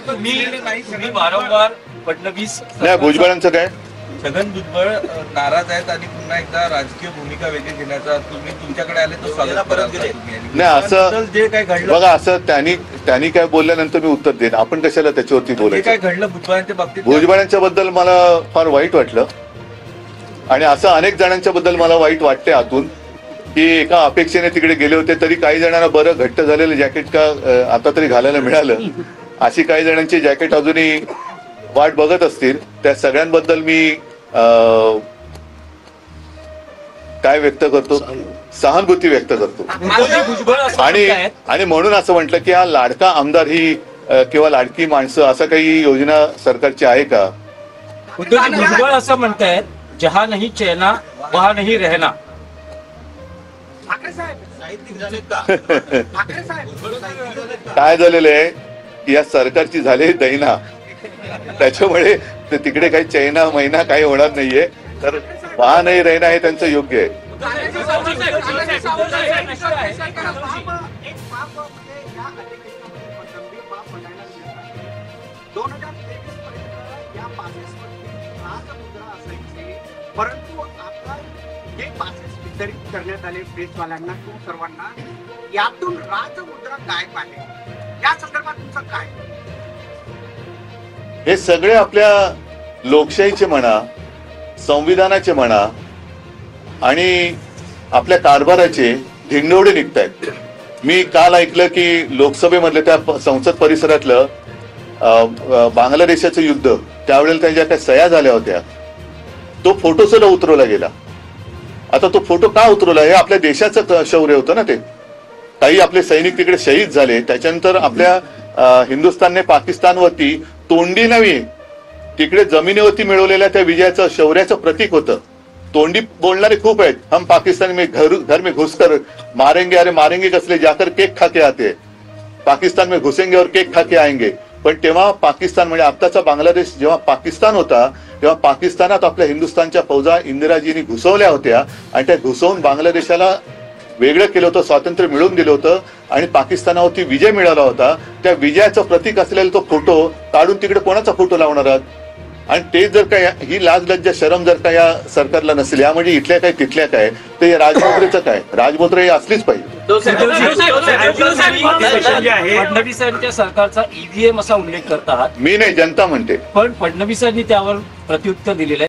तुम्ही वारंवार फडणवीस नाही, भुजबळांचं काय? छगन भुजबळ नाराज आहेत आणि पुन्हा एकदा राजकीय भूमिका वेगळी घेण्याचा तुम्ही तुमच्याकडे आले तर स्वागत परत गेले. नाही, असं जे काय घडलं बघा, असं त्यांनी काय बोलल्यानंतर मी उत्तर देईन. आपण कशाला त्याच्यावरती जे काय बोलायचं? घडलं भुजबळांच्या बाबतीत भुजबळांच्या बद्दल मला फार वाईट वाटलं आणि असं अनेक जणांच्या बद्दल मला वाईट वाटते आतून की एका अपेक्षेने तिकडे गेले होते तरी काही जणांना बरं घट्ट झालेलं जॅकेट का आता तरी घालायला मिळालं, अशी काही जणांची जॅकेट अजूनही वाट बघत असतील. त्या सगळ्यांबद्दल मी काय व्यक्त करतो, सहानुभूती व्यक्त करतो. आणि म्हणून असं म्हटलं की हा लाडका आमदार ही किंवा लाडकी माणसं असं काही योजना सरकारची आहे का? भुजबळ असं म्हणतायत, जहा नाही चैना वहा नाही रहना. काय झालेलं आहे की या सरकारची झाली दैना, त्याच्यामुळे तिकडे काही चैना महिना काही होणार नाहीये. तर वहा नाही रहना हे त्यांचं योग्य आहे. परंतु आता जे पासेस वितरित करण्यात आले प्रेसवाल्यांना सर्वांना, यातून राजमुद्रा गायब आहे. या संदर्भात तुमचं काय? हे सगळे आपल्या लोकशाहीचे म्हणा, संविधानाचे म्हणा आणि आपल्या कारभाराचे धिंडोडे निघतायत. मी काल ऐकलं की लोकसभेमधलं त्या संसद परिसरातलं बांगलादेशाचं युद्ध, त्यावेळेला त्यांच्या काही सह्या झाल्या होत्या, तो फोटो सुद्धा उतरवला गेला. आता तो फोटो का उतरवला? हे आपल्या देशाचं शौर्य होतं ना. ते काही आपले सैनिक तिकडे शहीद झाले, त्याच्यानंतर आपल्या हिंदुस्थानने पाकिस्तानवरती तोंडी नव्हे तिकडे जमिनीवरती मिळवलेल्या त्या विजयाचं शौर्याचं प्रतीक होतं. तोंडी बोलणारे खूप आहेत, हम पाकिस्तान में घर में घुसकर मारेंगे, अरे मारेंगे कसले, जाकर केक खा के आते, पाकिस्तान में घुसेंगे और केक खा के आएंगे. पण तेव्हा पाकिस्तान म्हणजे आत्ताचा बांगलादेश जेव्हा पाकिस्तान होता, तेव्हा पाकिस्तानात आपल्या हिंदुस्थानच्या फौजा इंदिराजींनी घुसवल्या होत्या आणि त्या घुसवून बांगलादेशाला वेगळं केलं होतं, स्वातंत्र्य मिळवून दिलं होतं आणि पाकिस्तानावरती विजय मिळाला होता. त्या विजयाचं प्रतीक असलेला तो फोटो काढून तिकडे कोणाचा फोटो लावणार आहात? आणि ते जर काय ही लाज लज्जा शरम जर का या सरकारला नसेल, या म्हणजे इथल्या काय तिथल्या काय, तर या राजमुद्रेचं काय? राजमुद्रा ही असलीच पाहिजे. फडणवीसांच्या सरकारचा ईव्हीएम असा उल्लेख करत आहात. मी नाही, जनता म्हणते. पण फडणवीसांनी त्यावर प्रत्युत्तर दिलेलं आहे.